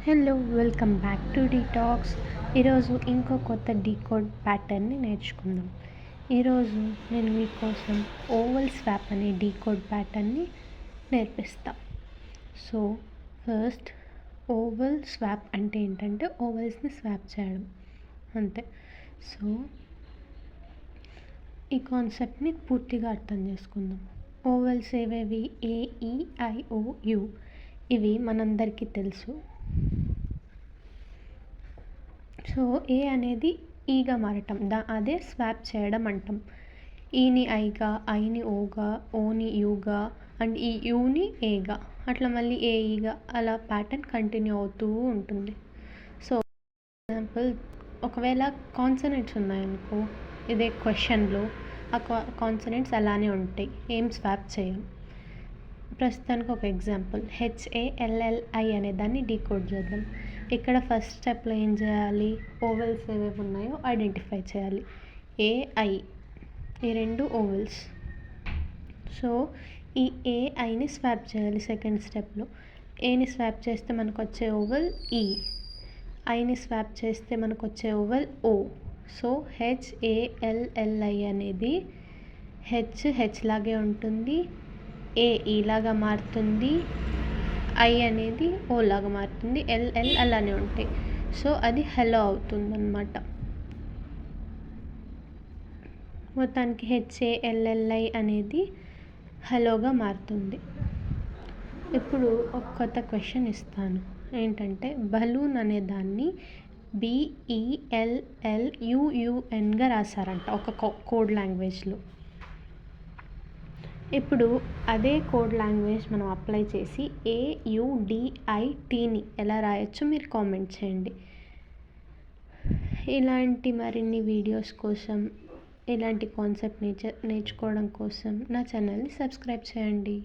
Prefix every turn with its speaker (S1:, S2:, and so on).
S1: Hello welcome back to Detox. ఈరోజు ఇంకో కొత్త డీకోడ్ ప్యాటర్న్ని నేర్చుకుందాం. ఈరోజు నేను మీకోసం ఓవల్ స్వాప్ అనే డీకోడ్ ప్యాటర్న్ని నేర్పిస్తా. సో ఫస్ట్ ఓవల్ స్వాప్ అంటే ఏంటంటే ఓవల్స్ని స్వాప్ చేయడం అంతే. సో ఈ కాన్సెప్ట్ని పూర్తిగా అర్థం చేసుకుందాం. ఓవల్స్ ఏవేవి? ఏ, ఈ, ఐ, ఓ, యు. ఇవి మనందరికీ తెలుసు. సో ఏ అనేది ఈగా మారటం, అదే స్వాప్ చేయడం అంటాం. ఈని ఐగా, ఐని ఓగా, ఓని యూగా అండ్ ఈ యూని ఏగా, అట్లా మళ్ళీ ఏ ఈగా అలా ప్యాటర్న్ కంటిన్యూ అవుతూ ఉంటుంది. సో ఎగ్జాంపుల్, ఒకవేళ కాన్సనెంట్స్ ఉన్నాయనుకో ఇదే క్వశ్చన్లో, ఆ కాన్సనెంట్స్ అలానే ఉంటాయి, ఏం స్వాప్ చేయం. ప్రస్తుతానికి ఒక ఎగ్జాంపుల్ HALLI అనే దాన్ని డీకోడ్ చేద్దాం. ఇక్కడ ఫస్ట్ స్టెప్లో ఏం చేయాలి? ఓవెల్స్ ఏవేవి ఉన్నాయో ఐడెంటిఫై చేయాలి. AI ఈ రెండు ఓవెల్స్. సో ఈ AIని స్వాప్ చేయాలి సెకండ్ స్టెప్లో. ఏని స్వాప్ చేస్తే మనకు వచ్చే ఓవెల్ ఈ, ఐని స్వాప్ చేస్తే మనకు వచ్చే ఓవెల్ ఓ. సో HALLI అనేది హెచ్ లాగే ఉంటుంది, ఏ ఈలాగా మారుతుంది, ఐ అనేది ఓ లాగా మారుతుంది, ఎల్ అలానే ఉంటాయి. సో అది హలో అవుతుంది అన్నమాట. మొత్తానికి HALLI అనేది హలోగా మారుతుంది. ఇప్పుడు ఒక కొత్త క్వశ్చన్ ఇస్తాను. ఏంటంటే బలూన్ అనే దాన్ని BELLUNగా రాశారంట ఒక కోడ్ లాంగ్వేజ్లో. ఇప్పుడు అదే కోడ్ లాంగ్వేజ్ మనం అప్లై చేసి AUDITని ఎలా రాయొచ్చో మీరు కామెంట్ చేయండి. ఇలాంటి మరిన్ని వీడియోస్ కోసం, ఇలాంటి కాన్సెప్ట్ నేర్చుకోవడం కోసం నా ఛానల్ని సబ్స్క్రైబ్ చేయండి.